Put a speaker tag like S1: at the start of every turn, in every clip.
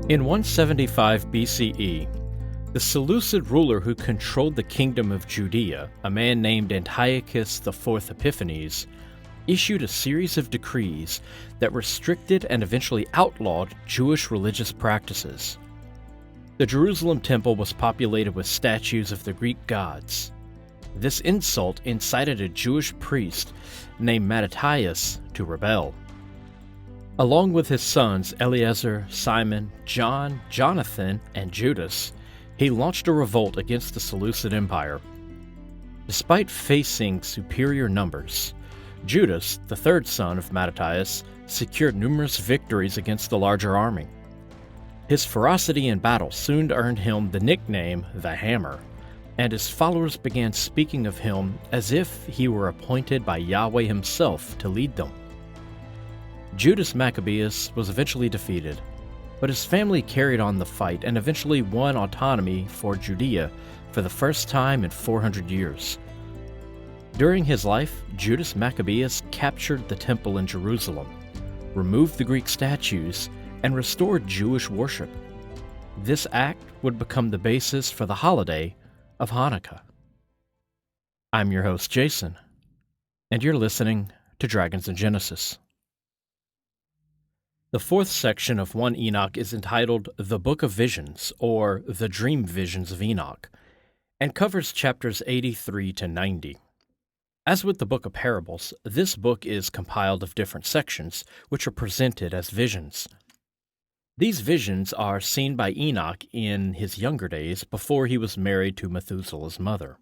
S1: In 175 BCE, the Seleucid ruler who controlled the kingdom of Judea, a man named Antiochus IV Epiphanes, issued a series of decrees that restricted and eventually outlawed Jewish religious practices. The Jerusalem temple was populated with statues of the Greek gods. This insult incited a Jewish priest named Mattathias to rebel. Along with his sons Eleazar, Simon, John, Jonathan, and Judas, he launched a revolt against the Seleucid Empire. Despite facing superior numbers, Judas, the third son of Mattathias, secured numerous victories against the larger army. His ferocity in battle soon earned him the nickname the Hammer, and his followers began speaking of him as if he were appointed by Yahweh himself to lead them. Judas Maccabeus was eventually defeated, but his family carried on the fight and eventually won autonomy for Judea for the first time in 400 years. During his life, Judas Maccabeus captured the temple in Jerusalem, removed the Greek statues, and restored Jewish worship. This act would become the basis for the holiday of Hanukkah. I'm your host, Jason, and you're listening to Dragons in Genesis. The fourth section of 1 Enoch is entitled The Book of Visions, or The Dream Visions of Enoch, and covers chapters 83 to 90. As with the Book of Parables, this book is compiled of different sections, which are presented as visions. These visions are seen by Enoch in his younger days before he was married to Methuselah's mother.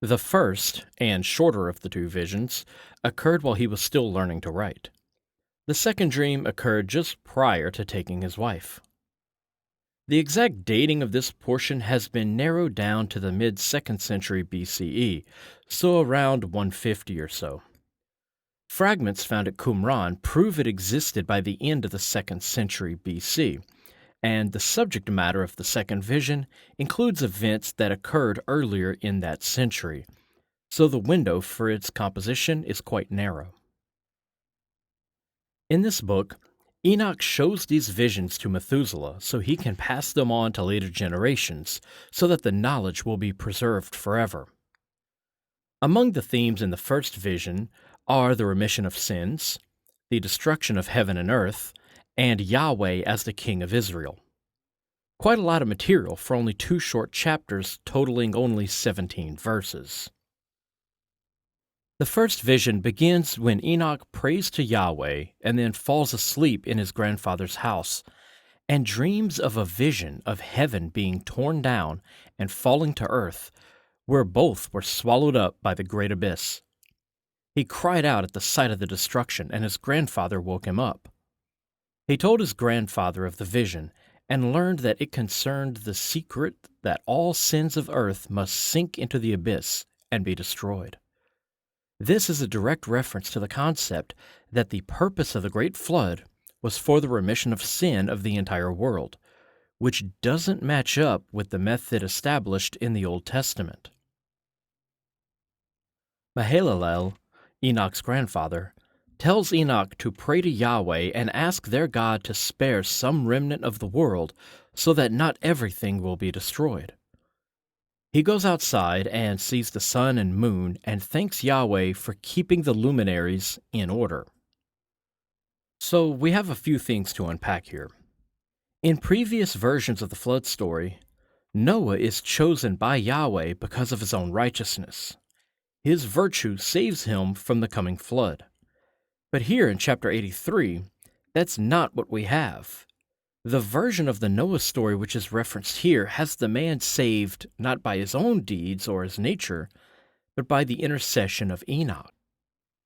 S1: The first, and shorter of the two visions, occurred while he was still learning to write. The second dream occurred just prior to taking his wife. The exact dating of this portion has been narrowed down to the mid-2nd century BCE, so around 150 or so. Fragments found at Qumran prove it existed by the end of the 2nd century BC, and the subject matter of the second vision includes events that occurred earlier in that century, so the window for its composition is quite narrow. In this book, Enoch shows these visions to Methuselah so he can pass them on to later generations so that the knowledge will be preserved forever. Among the themes in the first vision are the remission of sins, the destruction of heaven and earth, and Yahweh as the King of Israel. Quite a lot of material for only 2 short chapters totaling only 17 verses. The first vision begins when Enoch prays to Yahweh and then falls asleep in his grandfather's house and dreams of a vision of heaven being torn down and falling to earth, where both were swallowed up by the great abyss. He cried out at the sight of the destruction, and his grandfather woke him up. He told his grandfather of the vision and learned that it concerned the secret that all sins of earth must sink into the abyss and be destroyed. This is a direct reference to the concept that the purpose of the Great Flood was for the remission of sin of the entire world, which doesn't match up with the method established in the Old Testament. Mahalalel, Enoch's grandfather, tells Enoch to pray to Yahweh and ask their God to spare some remnant of the world so that not everything will be destroyed. He goes outside and sees the sun and moon and thanks Yahweh for keeping the luminaries in order. So we have a few things to unpack here. In previous versions of the flood story, Noah is chosen by Yahweh because of his own righteousness. His virtue saves him from the coming flood. But here in chapter 83, that's not what we have. The version of the Noah story which is referenced here has the man saved not by his own deeds or his nature, but by the intercession of Enoch.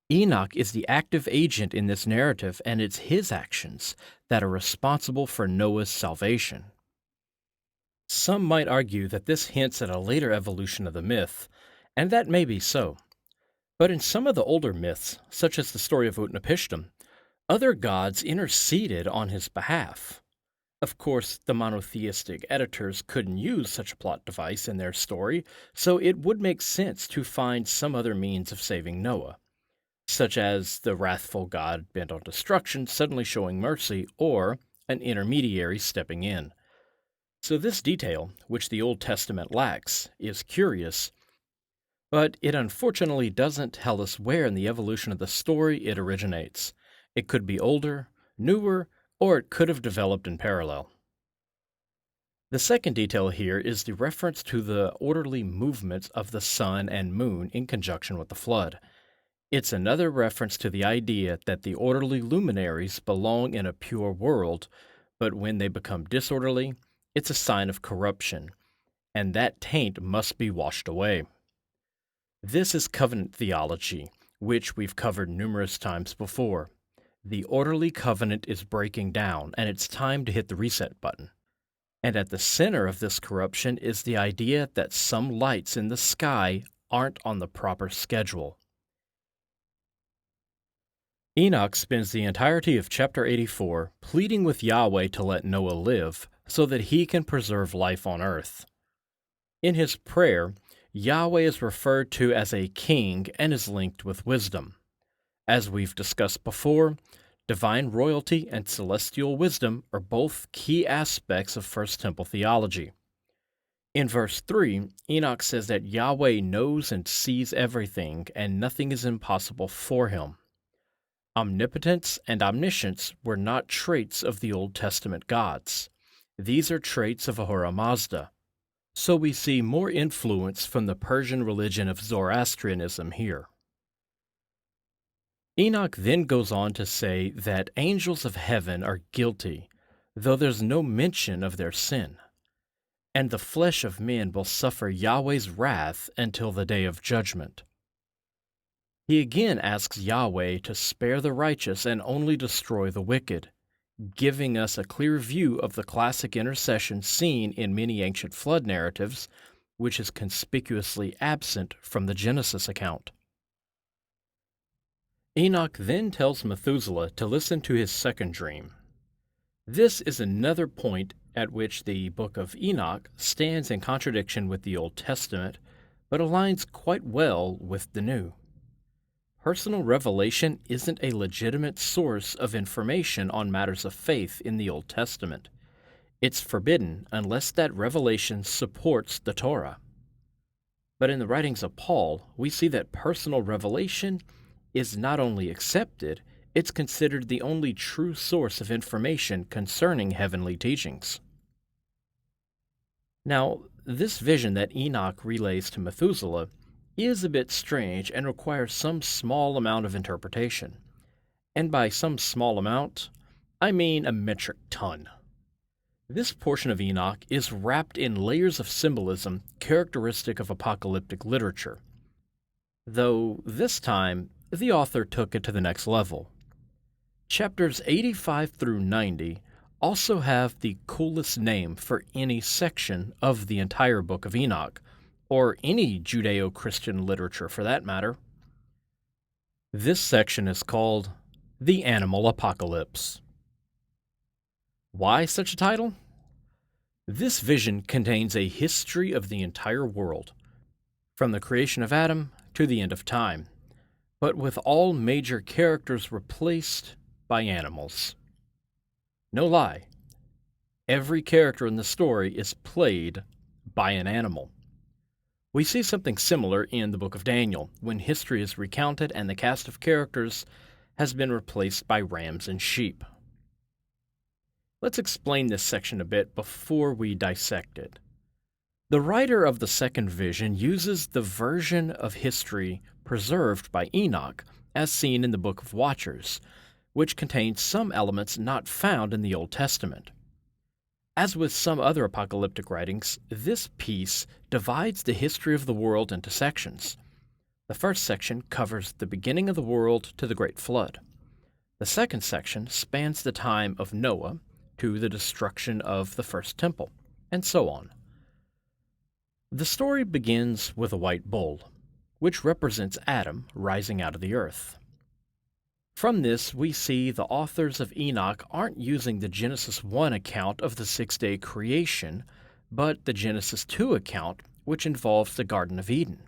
S1: Enoch is the active agent in this narrative, and it's his actions that are responsible for Noah's salvation. Some might argue that this hints at a later evolution of the myth, and that may be so. But in some of the older myths, such as the story of Utnapishtim, other gods interceded on his behalf. Of course, the monotheistic editors couldn't use such a plot device in their story, so it would make sense to find some other means of saving Noah, such as the wrathful God bent on destruction suddenly showing mercy, or an intermediary stepping in. So this detail, which the Old Testament lacks, is curious, but it unfortunately doesn't tell us where in the evolution of the story it originates. It could be older, newer, or it could have developed in parallel. The second detail here is the reference to the orderly movements of the sun and moon in conjunction with the flood. It's another reference to the idea that the orderly luminaries belong in a pure world, but when they become disorderly, it's a sign of corruption, and that taint must be washed away. This is covenant theology, which we've covered numerous times before. The orderly covenant is breaking down, and it's time to hit the reset button. And at the center of this corruption is the idea that some lights in the sky aren't on the proper schedule. Enoch spends the entirety of chapter 84 pleading with Yahweh to let Noah live so that he can preserve life on earth. In his prayer, Yahweh is referred to as a king and is linked with wisdom. As we've discussed before, divine royalty and celestial wisdom are both key aspects of First Temple theology. In verse 3, Enoch says that Yahweh knows and sees everything, and nothing is impossible for him. Omnipotence and omniscience were not traits of the Old Testament gods. These are traits of Ahura Mazda. So we see more influence from the Persian religion of Zoroastrianism here. Enoch then goes on to say that angels of heaven are guilty, though there's no mention of their sin, and the flesh of men will suffer Yahweh's wrath until the day of judgment. He again asks Yahweh to spare the righteous and only destroy the wicked, giving us a clear view of the classic intercession seen in many ancient flood narratives, which is conspicuously absent from the Genesis account. Enoch then tells Methuselah to listen to his second dream. This is another point at which the Book of Enoch stands in contradiction with the Old Testament, but aligns quite well with the New. Personal revelation isn't a legitimate source of information on matters of faith in the Old Testament. It's forbidden unless that revelation supports the Torah. But in the writings of Paul, we see that personal revelation is not only accepted, it's considered the only true source of information concerning heavenly teachings. Now, this vision that Enoch relays to Methuselah is a bit strange and requires some small amount of interpretation. And by some small amount, I mean a metric ton. This portion of Enoch is wrapped in layers of symbolism characteristic of apocalyptic literature, though this time the author took it to the next level. Chapters 85 through 90 also have the coolest name for any section of the entire Book of Enoch, or any Judeo-Christian literature for that matter. This section is called The Animal Apocalypse. Why such a title? This vision contains a history of the entire world, from the creation of Adam to the end of time, but with all major characters replaced by animals. No lie, every character in the story is played by an animal. We see something similar in the Book of Daniel, when history is recounted and the cast of characters has been replaced by rams and sheep. Let's explain this section a bit before we dissect it. The writer of the second vision uses the version of history preserved by Enoch as seen in the Book of Watchers, which contains some elements not found in the Old Testament. As with some other apocalyptic writings, this piece divides the history of the world into sections. The first section covers the beginning of the world to the Great Flood. The second section spans the time of Noah to the destruction of the First Temple, and so on. The story begins with a white bull, which represents Adam rising out of the earth. From this, we see the authors of Enoch aren't using the Genesis 1 account of the six-day creation, but the Genesis 2 account, which involves the Garden of Eden.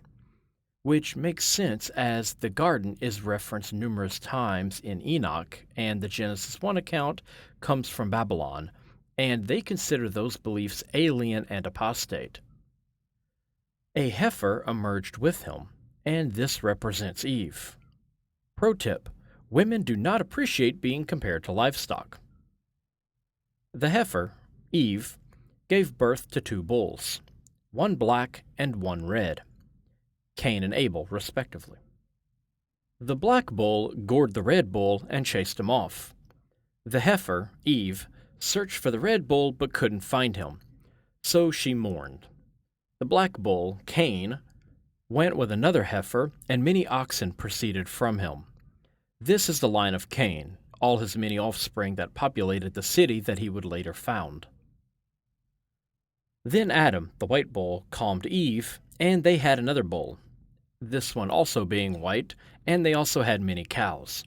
S1: which makes sense as the garden is referenced numerous times in Enoch, and the Genesis 1 account comes from Babylon, and they consider those beliefs alien and apostate. A heifer emerged with him, and this represents Eve. Pro tip: women do not appreciate being compared to livestock. The heifer, Eve, gave birth to 2 bulls, one black and one red, Cain and Abel, respectively. The black bull gored the red bull and chased him off. The heifer, Eve, searched for the red bull but couldn't find him, so she mourned. The black bull, Cain, went with another heifer, and many oxen proceeded from him. This is the line of Cain, all his many offspring that populated the city that he would later found. Then Adam, the white bull, calmed Eve, and they had another bull, this one also being white, and they also had many cows.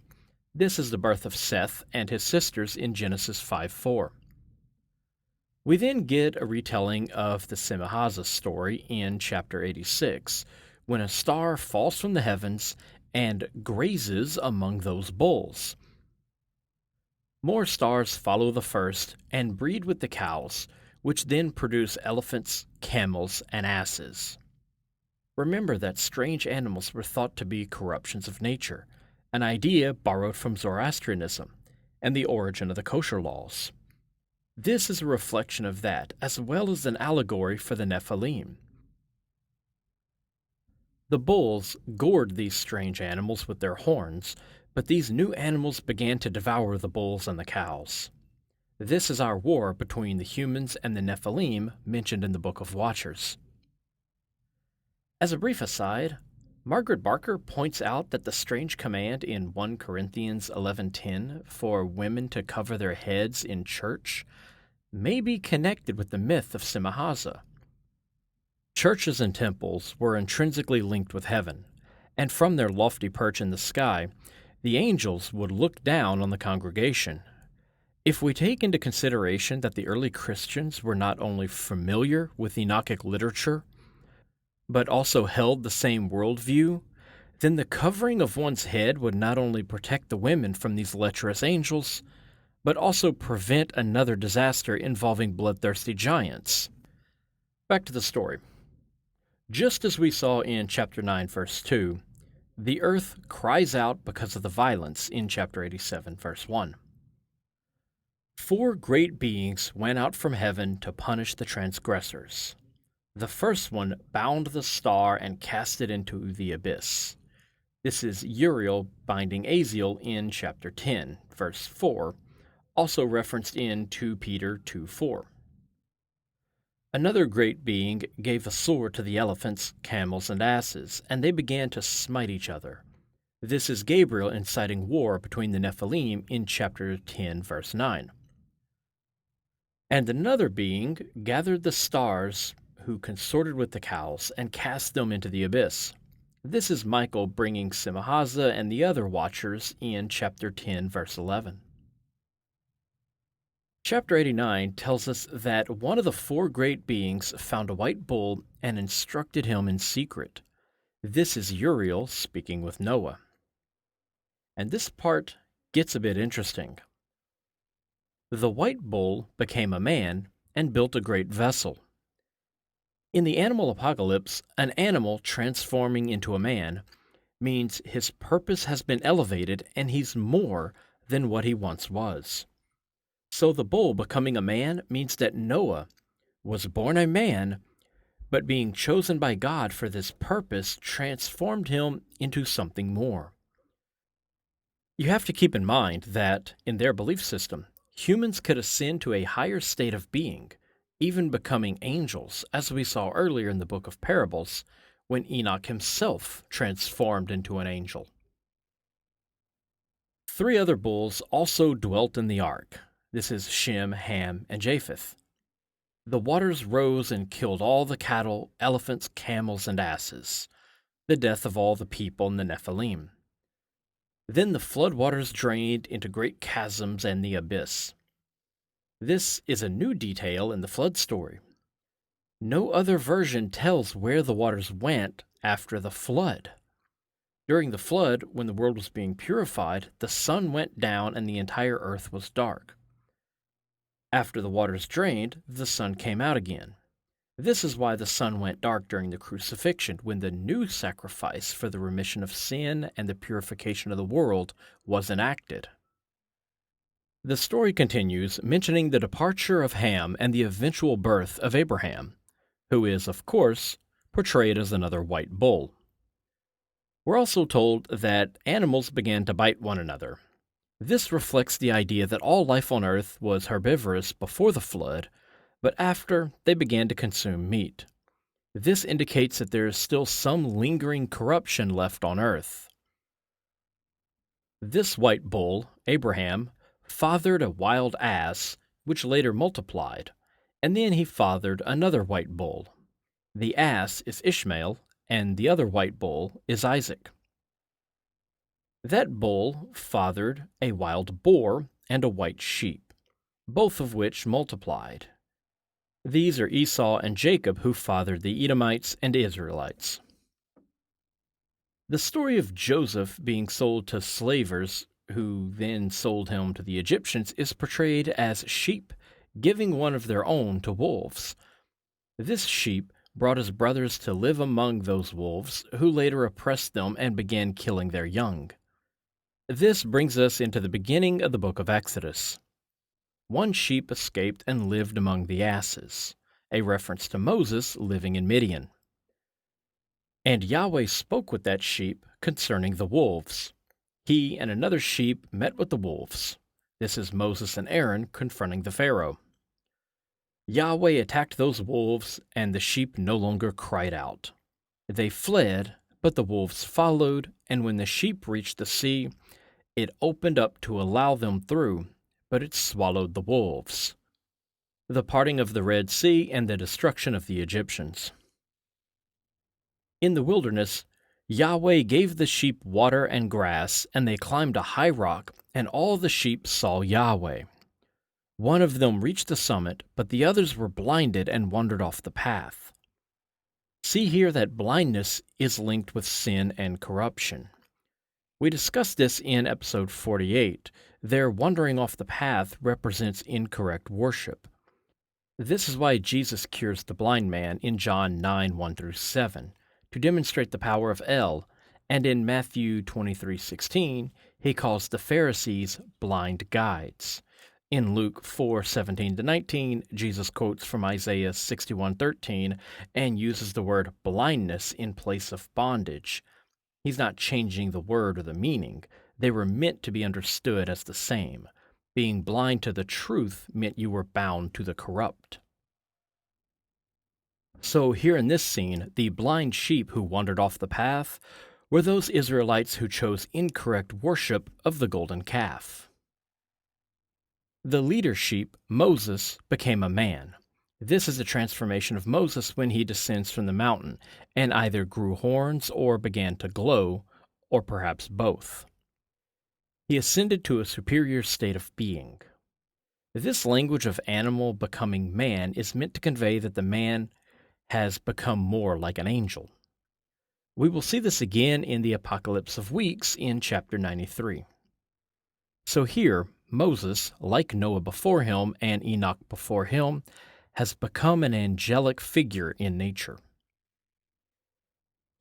S1: This is the birth of Seth and his sisters in Genesis 5:4. We then get a retelling of the Semahazah story in chapter 86, when a star falls from the heavens and grazes among those bulls. More stars follow the first and breed with the cows, which then produce elephants, camels, and asses. Remember that strange animals were thought to be corruptions of nature, an idea borrowed from Zoroastrianism and the origin of the kosher laws. This is a reflection of that, as well as an allegory for the Nephilim. The bulls gored these strange animals with their horns, but these new animals began to devour the bulls and the cows. This is our war between the humans and the Nephilim mentioned in the Book of Watchers. As a brief aside, Margaret Barker points out that the strange command in 1 Corinthians 11:10 for women to cover their heads in church may be connected with the myth of Semahazah. Churches and temples were intrinsically linked with heaven, and from their lofty perch in the sky, the angels would look down on the congregation. If we take into consideration that the early Christians were not only familiar with Enochic literature, but also held the same worldview, then the covering of one's head would not only protect the women from these lecherous angels, but also prevent another disaster involving bloodthirsty giants. Back to the story. Just as we saw in chapter 9, verse 2, the earth cries out because of the violence in chapter 87, verse 1. 4 great beings went out from heaven to punish the transgressors. The first one bound the star and cast it into the abyss. This is Uriel binding Aziel in chapter 10, verse 4, also referenced in 2 Peter 2:4. Another great being gave a sword to the elephants, camels, and asses, and they began to smite each other. This is Gabriel inciting war between the Nephilim in chapter 10, verse 9. And another being gathered the stars who consorted with the cows and cast them into the abyss. This is Michael bringing Semahazah and the other watchers in chapter 10, verse 11. Chapter 89 tells us that one of the 4 great beings found a white bull and instructed him in secret. This is Uriel speaking with Noah. And this part gets a bit interesting. The white bull became a man and built a great vessel. In the animal apocalypse, an animal transforming into a man means his purpose has been elevated and he's more than what he once was. So the bull becoming a man means that Noah was born a man, but being chosen by God for this purpose transformed him into something more. You have to keep in mind that, in their belief system, humans could ascend to a higher state of being, even becoming angels, as we saw earlier in the Book of Parables, when Enoch himself transformed into an angel. 3 other bulls also dwelt in the ark. This is Shem, Ham, and Japheth. The waters rose and killed all the cattle, elephants, camels, and asses, the death of all the people in the Nephilim. Then the flood waters drained into great chasms and the abyss. This is a new detail in the flood story. No other version tells where the waters went after the flood. During the flood, when the world was being purified, the sun went down and the entire earth was dark. After the waters drained, the sun came out again. This is why the sun went dark during the crucifixion, when the new sacrifice for the remission of sin and the purification of the world was enacted. The story continues, mentioning the departure of Ham and the eventual birth of Abraham, who is, of course, portrayed as another white bull. We're also told that animals began to bite one another. This reflects the idea that all life on earth was herbivorous before the flood, but after, they began to consume meat. This indicates that there is still some lingering corruption left on earth. This white bull, Abraham, fathered a wild ass, which later multiplied, and then he fathered another white bull. The ass is Ishmael, and the other white bull is Isaac. That bull fathered a wild boar and a white sheep, both of which multiplied. These are Esau and Jacob, who fathered the Edomites and Israelites. The story of Joseph being sold to slavers, who then sold him to the Egyptians, is portrayed as sheep giving one of their own to wolves. This sheep brought his brothers to live among those wolves, who later oppressed them and began killing their young. This brings us into the beginning of the book of Exodus. One sheep escaped and lived among the asses, a reference to Moses living in Midian. And Yahweh spoke with that sheep concerning the wolves. He and another sheep met with the wolves. This is Moses and Aaron confronting the Pharaoh. Yahweh attacked those wolves, and the sheep no longer cried out. They fled, but the wolves followed, and when the sheep reached the sea, it opened up to allow them through, but it swallowed the wolves. The parting of the Red Sea and the destruction of the Egyptians. In the wilderness, Yahweh gave the sheep water and grass, and they climbed a high rock, and all the sheep saw Yahweh. One of them reached the summit, but the others were blinded and wandered off the path. See here that blindness is linked with sin and corruption. We discussed this in episode 48. Their wandering off the path represents incorrect worship. This is why Jesus cures the blind man in John 9:1-7, to demonstrate the power of El, and in Matthew 23:16, he calls the Pharisees blind guides. In Luke 4:17-19, Jesus quotes from Isaiah 61:13 and uses the word blindness in place of bondage. He's not changing the word or the meaning. They were meant to be understood as the same. Being blind to the truth meant you were bound to the corrupt. So here in this scene, the blind sheep who wandered off the path were those Israelites who chose incorrect worship of the golden calf. The leader sheep, Moses, became a man. This is a transformation of Moses when he descends from the mountain and either grew horns or began to glow, or perhaps both. He ascended to a superior state of being. This language of animal becoming man is meant to convey that the man has become more like an angel. We will see this again in the Apocalypse of Weeks in chapter 93. So here, Moses, like Noah before him and Enoch before him, has become an angelic figure in nature.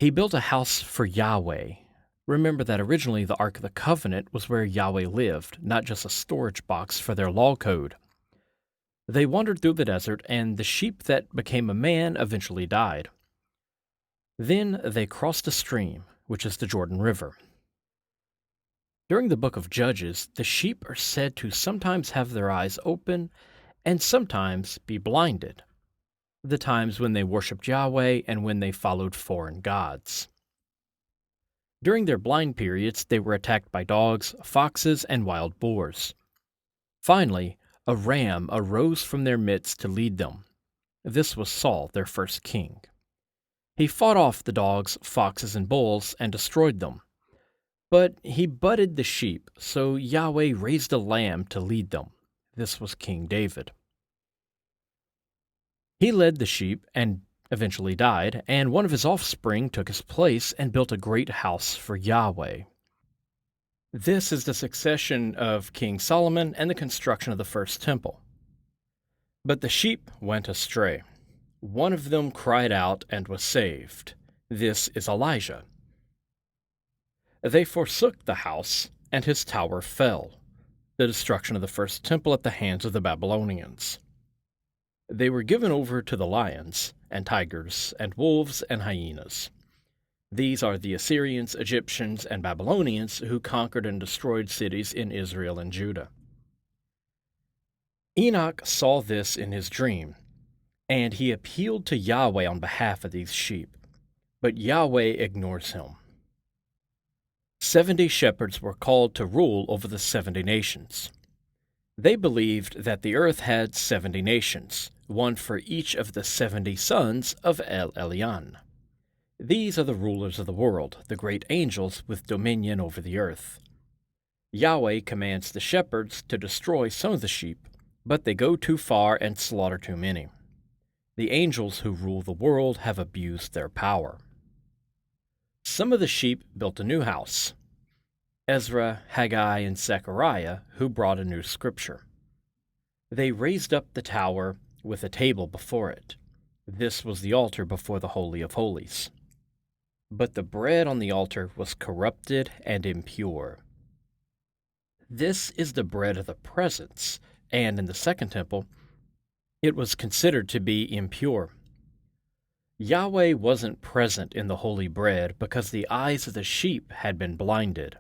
S1: He built a house for Yahweh. Remember that originally the Ark of the Covenant was where Yahweh lived, not just a storage box for their law code. They wandered through the desert, and the sheep that became a man eventually died. Then they crossed a stream, which is the Jordan River. During the book of Judges, the sheep are said to sometimes have their eyes open and sometimes be blinded, the times when they worshipped Yahweh and when they followed foreign gods. During their blind periods, they were attacked by dogs, foxes, and wild boars. Finally, a ram arose from their midst to lead them. This was Saul, their first king. He fought off the dogs, foxes, and bulls and destroyed them. But he butted the sheep, so Yahweh raised a lamb to lead them. This was King David. He led the sheep, and eventually died, and one of his offspring took his place and built a great house for Yahweh. This is the succession of King Solomon and the construction of the first temple. But the sheep went astray. One of them cried out and was saved. This is Elijah. They forsook the house, and his tower fell, the destruction of the first temple at the hands of the Babylonians. They were given over to the lions, and tigers, and wolves, and hyenas. These are the Assyrians, Egyptians, and Babylonians who conquered and destroyed cities in Israel and Judah. Enoch saw this in his dream, and he appealed to Yahweh on behalf of these sheep, but Yahweh ignores him. 70 shepherds were called to rule over the 70 nations. They believed that the earth had 70 nations, one for each of the 70 sons of El Elyon. These are the rulers of the world, the great angels with dominion over the earth. Yahweh commands the shepherds to destroy some of the sheep, but they go too far and slaughter too many. The angels who rule the world have abused their power. Some of the sheep built a new house. Ezra, Haggai, and Zechariah, who brought a new scripture. They raised up the tower with a table before it. This was the altar before the Holy of Holies. But the bread on the altar was corrupted and impure. This is the bread of the presence, and in the second temple, it was considered to be impure. Yahweh wasn't present in the holy bread because the eyes of the sheep had been blinded.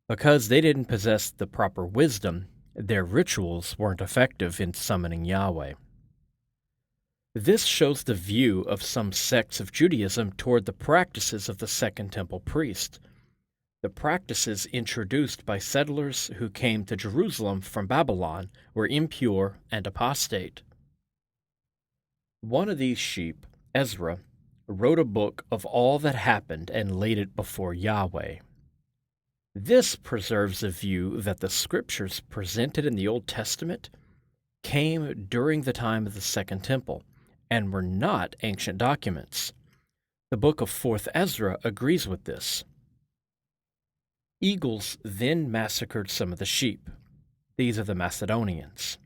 S1: Because they didn't possess the proper wisdom, their rituals weren't effective in summoning Yahweh. This shows the view of some sects of Judaism toward the practices of the Second Temple priest, the practices introduced by settlers who came to Jerusalem from Babylon were impure and apostate. One of these sheep, Ezra, wrote a book of all that happened and laid it before Yahweh. This preserves the view that the scriptures presented in the Old Testament came during the time of the Second Temple and were not ancient documents. The book of 4th Ezra agrees with this. Eagles then massacred some of the sheep. These are the Macedonians.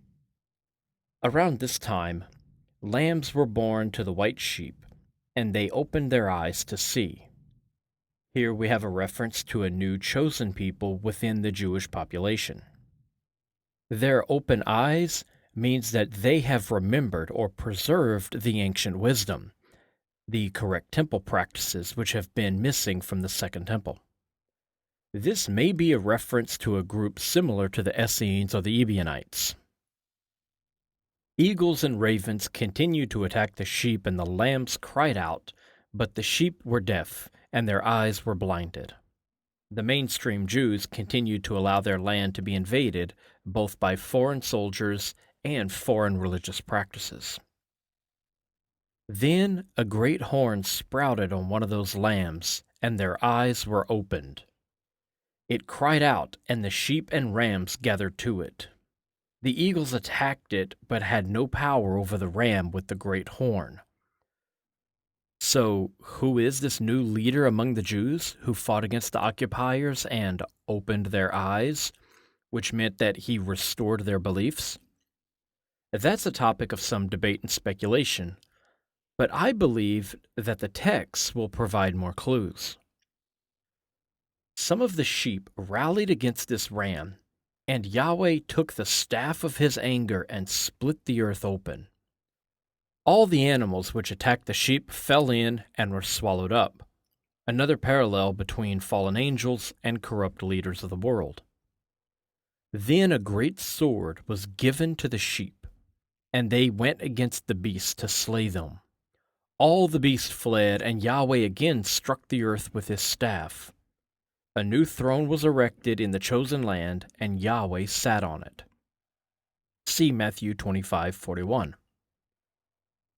S1: Around this time, lambs were born to the white sheep, and they opened their eyes to see. Here we have a reference to a new chosen people within the Jewish population. Their open eyes means that they have remembered or preserved the ancient wisdom, the correct temple practices which have been missing from the Second Temple. This may be a reference to a group similar to the Essenes or the Ebionites. Eagles and ravens continued to attack the sheep, and the lambs cried out, but the sheep were deaf, and their eyes were blinded. The mainstream Jews continued to allow their land to be invaded, both by foreign soldiers and foreign religious practices. Then a great horn sprouted on one of those lambs, and their eyes were opened. It cried out, and the sheep and rams gathered to it. The eagles attacked it, but had no power over the ram with the great horn. So, who is this new leader among the Jews who fought against the occupiers and opened their eyes, which meant that he restored their beliefs? That's a topic of some debate and speculation, but I believe that the texts will provide more clues. Some of the sheep rallied against this ram, and Yahweh took the staff of his anger and split the earth open. All the animals which attacked the sheep fell in and were swallowed up, another parallel between fallen angels and corrupt leaders of the world. Then a great sword was given to the sheep, and they went against the beast to slay them. All the beasts fled, and Yahweh again struck the earth with his staff. A new throne was erected in the chosen land, and Yahweh sat on it. See Matthew 25:41.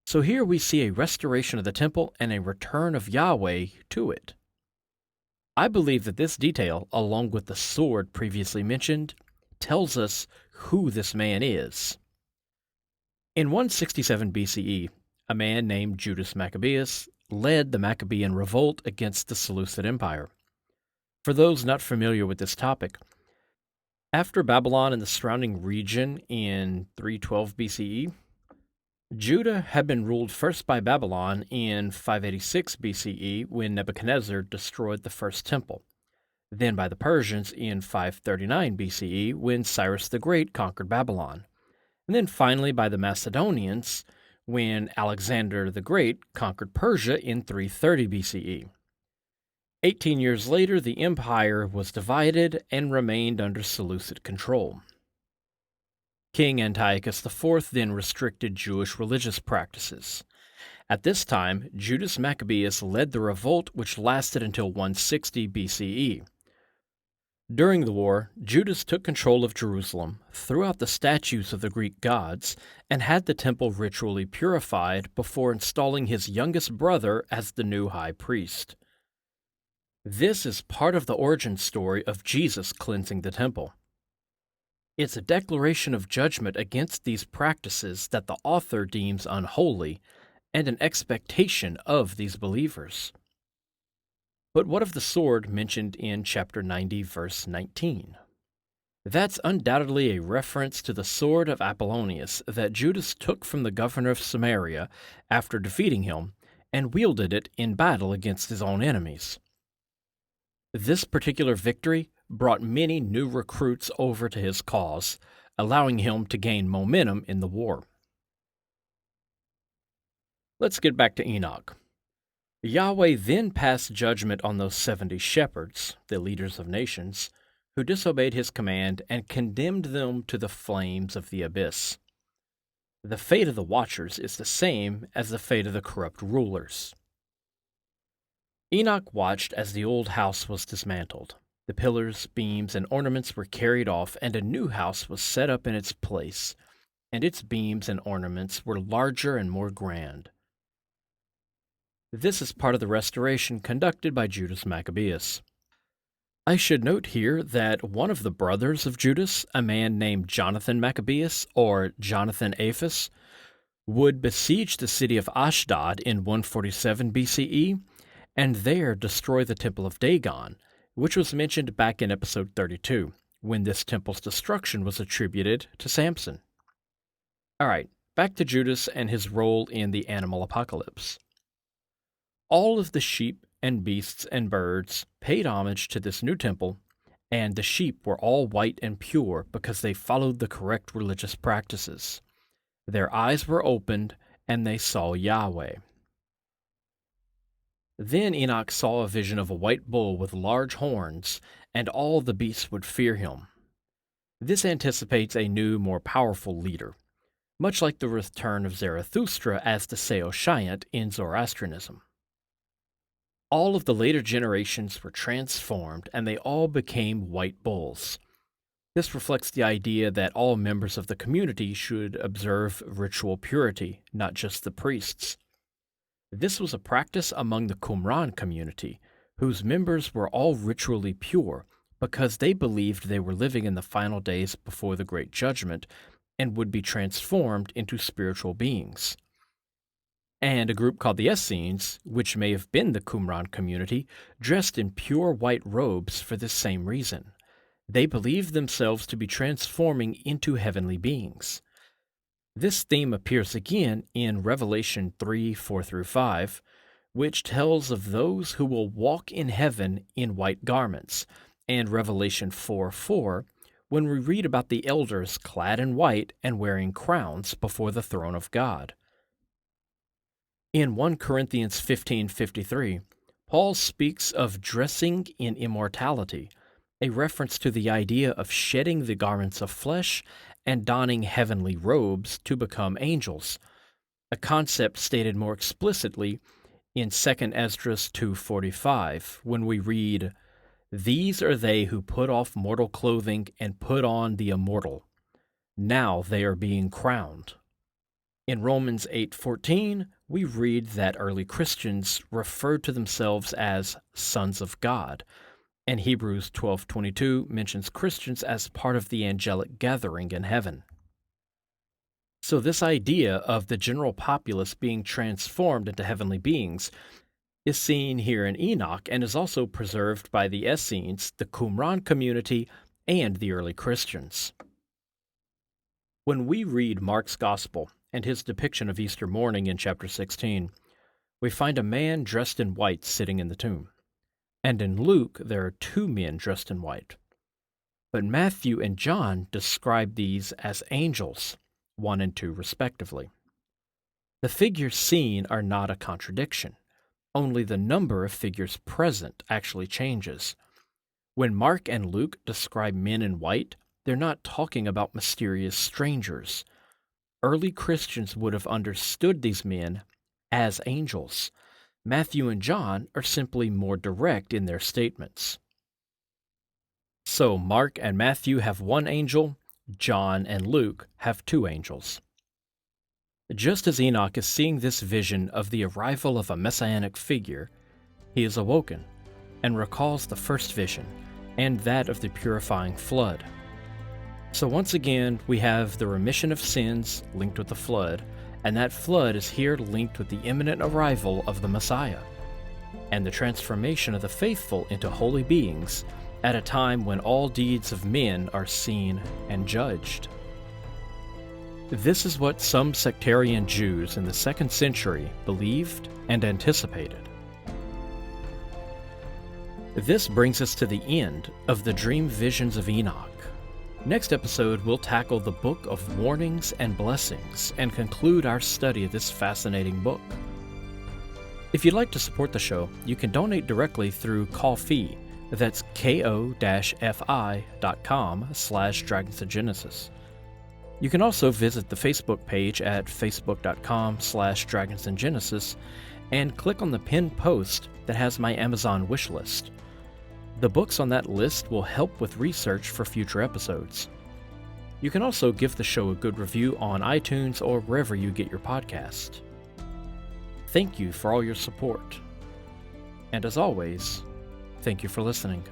S1: So here we see a restoration of the temple and a return of Yahweh to it. I believe that this detail, along with the sword previously mentioned, tells us who this man is. In 167 BCE, a man named Judas Maccabeus, led the Maccabean revolt against the Seleucid Empire. For those not familiar with this topic, after Babylon and the surrounding region in 312 BCE, Judah had been ruled first by Babylon in 586 BCE when Nebuchadnezzar destroyed the first temple, then by the Persians in 539 BCE when Cyrus the Great conquered Babylon, and then finally by the Macedonians when Alexander the Great conquered Persia in 330 BCE. 18 years later, the empire was divided and remained under Seleucid control. King Antiochus IV then restricted Jewish religious practices. At this time, Judas Maccabeus led the revolt which lasted until 160 BCE. During the war, Judas took control of Jerusalem, threw out the statues of the Greek gods, and had the temple ritually purified before installing his youngest brother as the new high priest. This is part of the origin story of Jesus cleansing the temple. It's a declaration of judgment against these practices that the author deems unholy, and an expectation of these believers. But what of the sword mentioned in chapter 90, verse 19? That's undoubtedly a reference to the sword of Apollonius that Judas took from the governor of Samaria after defeating him, and wielded it in battle against his own enemies. This particular victory brought many new recruits over to his cause, allowing him to gain momentum in the war. Let's get back to Enoch. Yahweh then passed judgment on those 70 shepherds, the leaders of nations, who disobeyed his command and condemned them to the flames of the abyss. The fate of the watchers is the same as the fate of the corrupt rulers. Enoch watched as the old house was dismantled. The pillars, beams, and ornaments were carried off, and a new house was set up in its place, and its beams and ornaments were larger and more grand. This is part of the restoration conducted by Judas Maccabeus. I should note here that one of the brothers of Judas, a man named Jonathan Maccabeus, or Jonathan Aphus, would besiege the city of Ashdod in 147 BCE, and there destroy the temple of Dagon, which was mentioned back in episode 32, when this temple's destruction was attributed to Samson. Alright, back to Judas and his role in the animal apocalypse. All of the sheep and beasts and birds paid homage to this new temple, and the sheep were all white and pure because they followed the correct religious practices. Their eyes were opened, and they saw Yahweh. Then Enoch saw a vision of a white bull with large horns, and all the beasts would fear him. This anticipates a new, more powerful leader, much like the return of Zarathustra as the Saoshyant in Zoroastrianism. All of the later generations were transformed, and they all became white bulls. This reflects the idea that all members of the community should observe ritual purity, not just the priests. This was a practice among the Qumran community, whose members were all ritually pure because they believed they were living in the final days before the Great Judgment and would be transformed into spiritual beings. And a group called the Essenes, which may have been the Qumran community, dressed in pure white robes for this same reason. They believed themselves to be transforming into heavenly beings. This theme appears again in Revelation 3:4-5, which tells of those who will walk in heaven in white garments, and Revelation 4:4, when we read about the elders clad in white and wearing crowns before the throne of God. In 1 Corinthians 15:53, Paul speaks of dressing in immortality, a reference to the idea of shedding the garments of flesh and donning heavenly robes to become angels, a concept stated more explicitly in 2 Esdras 2:45, when we read, "These are they who put off mortal clothing and put on the immortal. Now they are being crowned." In Romans 8:14, we read that early Christians referred to themselves as sons of God, and Hebrews 12:22 mentions Christians as part of the angelic gathering in heaven. So this idea of the general populace being transformed into heavenly beings is seen here in Enoch and is also preserved by the Essenes, the Qumran community, and the early Christians. When we read Mark's Gospel and his depiction of Easter morning in chapter 16, we find a man dressed in white sitting in the tomb. And in Luke, there are 2 men dressed in white. But Matthew and John describe these as angels, 1 and 2 respectively. The figures seen are not a contradiction. Only the number of figures present actually changes. When Mark and Luke describe men in white, they're not talking about mysterious strangers. Early Christians would have understood these men as angels. Matthew and John are simply more direct in their statements. So Mark and Matthew have 1 angel, John and Luke have 2 angels. Just as Enoch is seeing this vision of the arrival of a messianic figure, he is awoken and recalls the first vision and that of the purifying flood. So once again, we have the remission of sins linked with the flood, and that flood is here linked with the imminent arrival of the Messiah, and the transformation of the faithful into holy beings at a time when all deeds of men are seen and judged. This is what some sectarian Jews in the 2nd century believed and anticipated. This brings us to the end of the dream visions of Enoch. Next episode, we'll tackle the Book of Warnings and Blessings and conclude our study of this fascinating book. If you'd like to support the show, you can donate directly through Ko-fi. That's ko-fi.com/dragonsofgenesis. You can also visit the Facebook page at facebook.com/dragonsofgenesis and click on the pinned post that has my Amazon wish list. The books on that list will help with research for future episodes. You can also give the show a good review on iTunes or wherever you get your podcast. Thank you for all your support. And as always, thank you for listening.